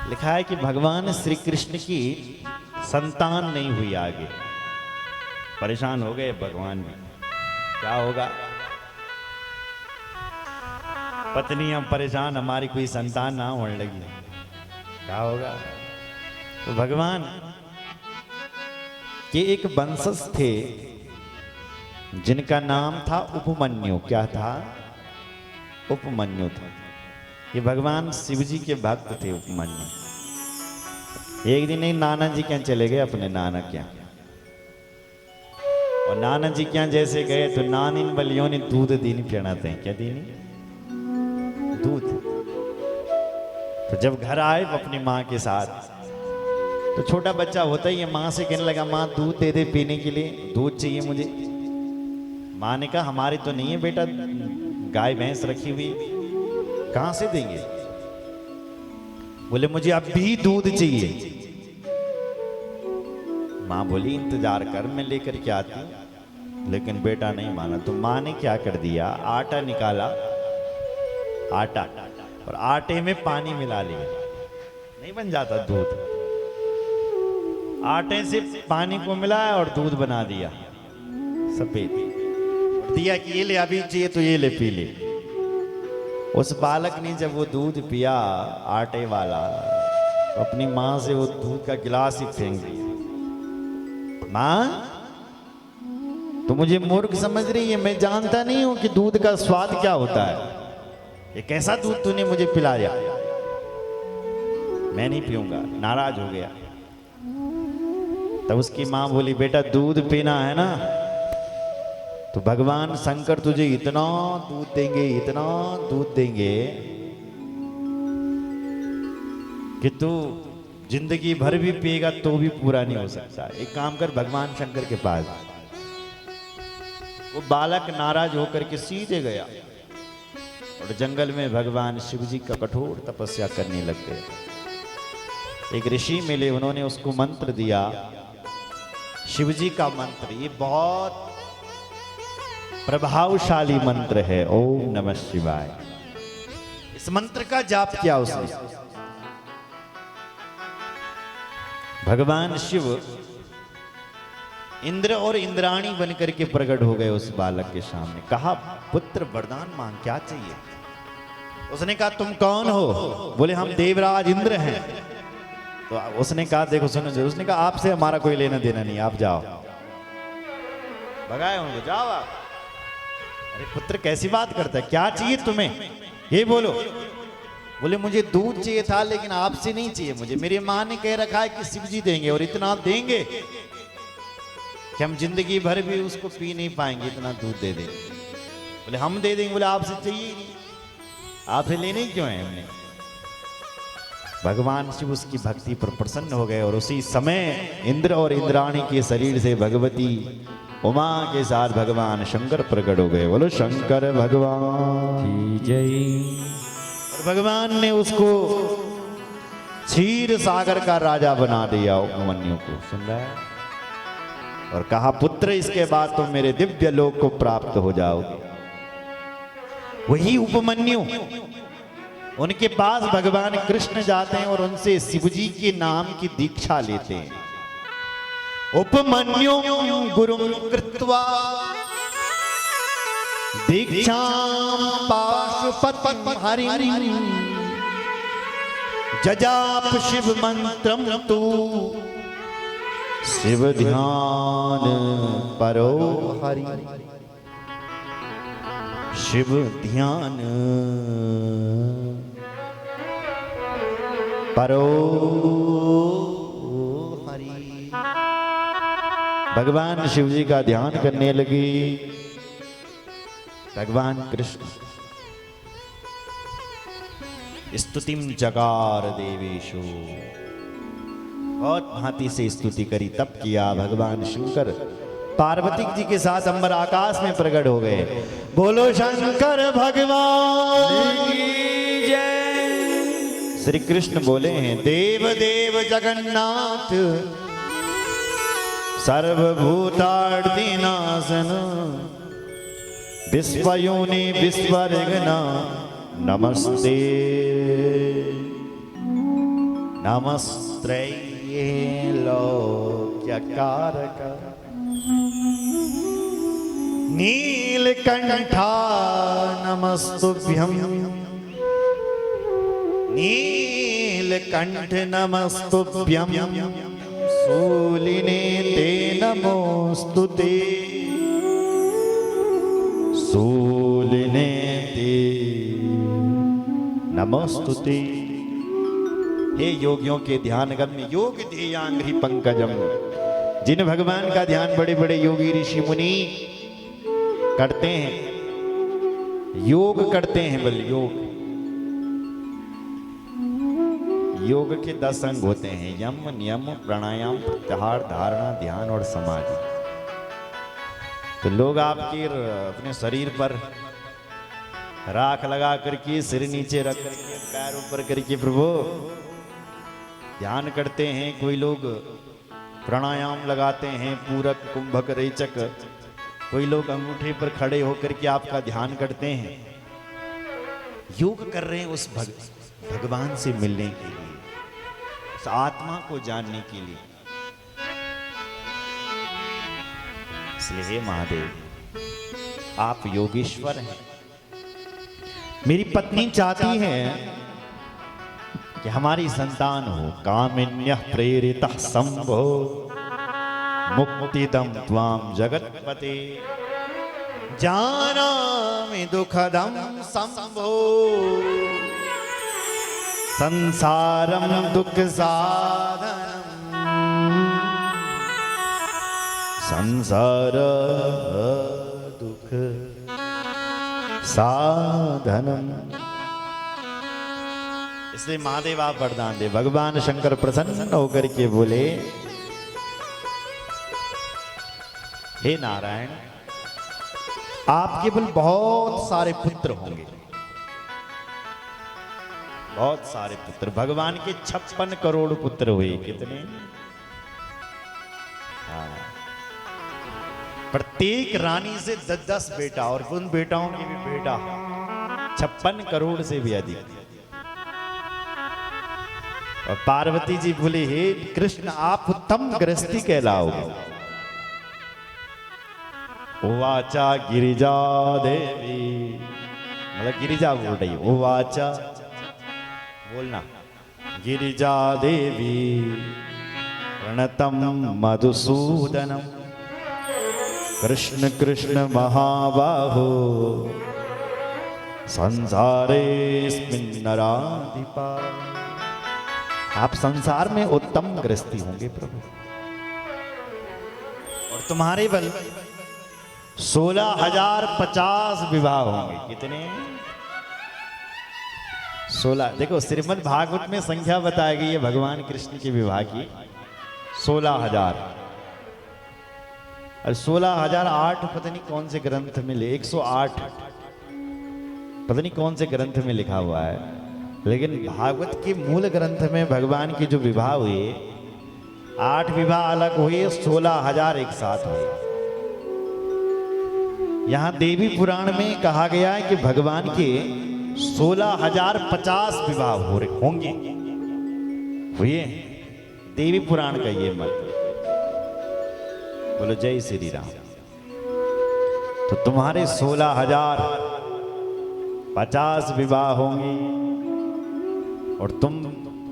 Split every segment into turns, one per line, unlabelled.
लिखा है कि भगवान श्री कृष्ण की संतान नहीं हुई आगे, परेशान हो गए भगवान भी। क्या होगा, पत्नी हम परेशान, हमारी कोई संतान ना होने लगी, क्या होगा। तो भगवान के एक वंशज थे जिनका नाम था उपमन्यु। क्या था? उपमन्यु था। ये भगवान शिव जी के भक्त थे उपमन्यु। एक दिन एक नाना जी क्या चले गए, अपने नाना क्या, और नाना जी क्या जैसे गए तो नानिन बलियों ने दूध दीनी पिलाते हैं। क्या दीनी? दूध। तो जब घर आए अपनी माँ के साथ, तो छोटा बच्चा होता ही है, माँ से कहने लगा माँ दूध दे दे पीने के लिए, दूध चाहिए मुझे। माँ ने कहा हमारी तो नहीं है बेटा, गाय भैंस रखी हुई, कहां से देंगे। बोले मुझे अभी दूध चाहिए। माँ बोली इंतजार कर, मैं लेकर के आती हूं। लेकिन बेटा नहीं माना। तो माँ ने क्या कर दिया, आटा निकाला, आटा, और आटे में पानी मिला लिया। नहीं बन जाता दूध, आटे से पानी को मिलाया और दूध बना दिया सफेद, दिया कि ये ले, अभी चाहिए तो ये ले पी ले। उस बालक ने जब वो दूध पिया आटे वाला, तो अपनी माँ से वो दूध का गिलास ही फेंक दिया। माँ तो मुझे मूर्ख समझ रही है, मैं जानता नहीं हूं कि दूध का स्वाद क्या होता है। ये कैसा दूध तूने मुझे पिलाया, मैं नहीं पीऊंगा। नाराज हो गया। तब उसकी माँ बोली बेटा दूध पीना है ना, तो भगवान शंकर तुझे इतना दूध देंगे, इतना दूध देंगे कि तू जिंदगी भर भी पिएगा तो भी पूरा नहीं हो सकता। एक काम कर, भगवान शंकर के पास। वो बालक नाराज होकर के सीधे गया और जंगल में भगवान शिव जी का कठोर तपस्या करने लग गए। एक ऋषि मिले, उन्होंने उसको मंत्र दिया, शिव जी का मंत्र। ये बहुत प्रभावशाली मंत्र है, ओम नमः शिवाय। इस मंत्र का जाप किया उसने। भगवान शिव इंद्र और इंद्राणी बनकर के प्रकट हो गए उस बालक के सामने। कहा पुत्र वरदान मांग, क्या चाहिए। उसने कहा तुम कौन हो। बोले हम देवराज इंद्र हैं। तो उसने कहा देखो सुनो, उसने कहा आपसे हमारा कोई लेना देना नहीं, आप जाओ। भगाए उनको, जाओ आप। अरे पुत्र कैसी बात करता है, क्या चाहिए तुम्हें, ये बोलो। बोले मुझे दूध चाहिए था, लेकिन आपसे नहीं चाहिए मुझे। मेरी माँ ने कह रखा है कि शिव जी देंगे, और इतना देंगे कि हम जिंदगी भर भी उसको पी नहीं पाएंगे, इतना दूध दे देंगे। बोले हम दे देंगे। बोले आपसे चाहिए नहीं, आपसे लेने ही क्यों है हमने। भगवान शिव उसकी भक्ति पर प्रसन्न हो गए, और उसी समय इंद्र और इंद्राणी के शरीर से भगवती उमा के साथ भगवान शंकर प्रकट हो गए। बोलो शंकर भगवान की जय। और भगवान ने उसको क्षीर सागर का राजा बना दिया उपमन्यु को। सुन रहा है? और कहा पुत्र इसके बाद तुम मेरे दिव्य लोक को प्राप्त हो जाओगे। वही उपमन्यु, उनके पास भगवान कृष्ण जाते हैं और उनसे शिव जी के नाम की दीक्षा लेते हैं। उपमन्यु गुरुं कृत्वा दीक्षां पाशुपतिं हरिं जजाप शिव मंत्रं तु शिव ध्यान परो हरि। शिव ध्यान परो हरि। भगवान शिव जी का ध्यान करने लगी। भगवान कृष्ण स्तुतिम जगार देवेशु, बहुत भांति से स्तुति करी, तप किया। भगवान शंकर पार्वती जी के साथ अंबर आकाश में प्रकट हो गए। बोलो शंकर भगवान की जय। श्री कृष्ण बोले हैं देव देव जगन्नाथ सर्वभूतार्तिनाशन विश्वयोनि विश्वरगना नमस्ते नमस्त्रये लोक्यकारक नीलकंठा नमस्तुभ्यं नीलकंठ नमस्तुभ्यं शूलिने ते नमोस्तुते शूलिने ते नमोस्तुते। हे योगियों के ध्यान गम्य योग ध्येयांघ्रि पंकजम, जिन भगवान का ध्यान बड़े बड़े योगी ऋषि मुनि करते हैं, योग करते हैं। बल योग के 10 अंग होते हैं, यम नियम प्राणायाम प्रत्याहार धारणा ध्यान और समाधि। तो लोग आपके अपने शरीर पर राख लगा करके सिर नीचे रख करके पैर ऊपर करके प्रभु ध्यान करते हैं। कोई लोग प्राणायाम लगाते हैं, पूरक कुंभक रेचक। कोई लोग अंगूठे पर खड़े होकर के आपका ध्यान करते हैं। योग कर रहे हैं उस भगवान से मिलने के लिए, उस आत्मा को जानने के लिए। इसलिए हे महादेव, आप योगेश्वर हैं। मेरी पत्नी चाहती है कि हमारी संतान हो। कामिन्यः प्रेरितः संभो मुक्तिदं त्वां जगत्पते जानामि दुःखदं संभो संसारं दुःखसाधनं संसार दुःख साधनम। इसलिए महादेव आप वरदान दे। भगवान शंकर प्रसन्न होकर के बोले, हे नारायण, आपके बल बहुत सारे पुत्र होंगे, बहुत सारे पुत्र। भगवान के 56 करोड़ पुत्र हुए। कितने? हाँ। प्रत्येक रानी से 10-10 बेटा, और उन बेटाओं के भी बेटा 56 करोड़ से भी अधिक। और पार्वती जी बोले, हे कृष्ण, आप उत्तम गृहस्थी कहलाओगे। उवाचा गिरिजा देवी, मतलब गिरिजा बोल रही है। उवाचा बोलना, गिरिजा देवी प्रणतम मधुसूदनम कृष्ण कृष्ण महाबाहो संसारेस्मिन् नराधिपा। आप संसार में उत्तम गृहस्थी होंगे प्रभु, और तुम्हारे बल 16,050 विवाह होंगे। कितने? 16। देखो श्रीमद् भागवत में संख्या बताई गई है भगवान कृष्ण के विवाह की 16,000। और 16,008 पता नहीं कौन से ग्रंथ में 108 पता नहीं कौन से ग्रंथ में लिखा हुआ है, लेकिन भागवत के मूल ग्रंथ में भगवान के जो विवाह हुए, 8 विवाह अलग हुए, 16,000 एक साथ हुए। यहां देवी पुराण में कहा गया है कि भगवान के 16,050 विवाह होंगे, हुए। देवी पुराण का ये मत। बोलो जय श्री राम। तो तुम्हारे 16,050 विवाह होंगे, और तुम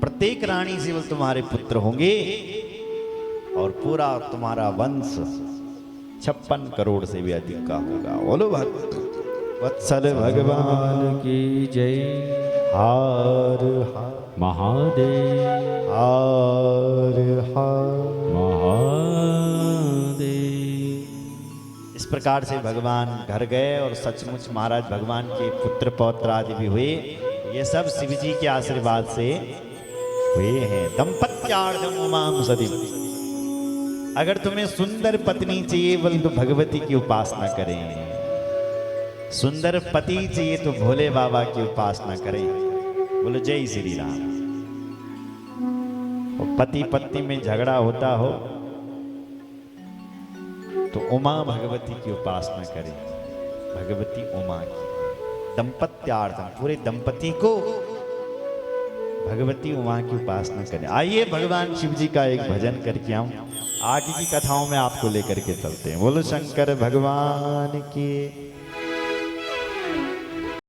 प्रत्येक रानी से तुम्हारे पुत्र होंगे, और पूरा तुम्हारा वंश 56 करोड़ से भी अधिक का होगा। बोलो वत्सल भगवान की जय। हर हर महादेव, हर हर महादेव। इस प्रकार से भगवान घर गए, और सचमुच महाराज भगवान के पुत्र पौत्र आदि भी हुए। ये सब शिव जी के आशीर्वाद से हुए हैं। दंपत्यार्धम उमाम सदी। अगर तुम्हें सुंदर पत्नी चाहिए, बोल तो भगवती की उपासना करें। सुंदर पति चाहिए तो भोले बाबा की उपासना करें। बोलो जय श्री राम। और पति पत्नी में झगड़ा होता हो तो उमा भगवती की उपासना करें, भगवती उमा की। दंपत्यार्थम, पूरे दंपति को भगवती उमा की उपासना करें। आइए भगवान शिव जी का एक भजन करके आऊं, आगे की कथाओं में आपको लेकर के चलते हैं। बोलो शंकर भगवान की।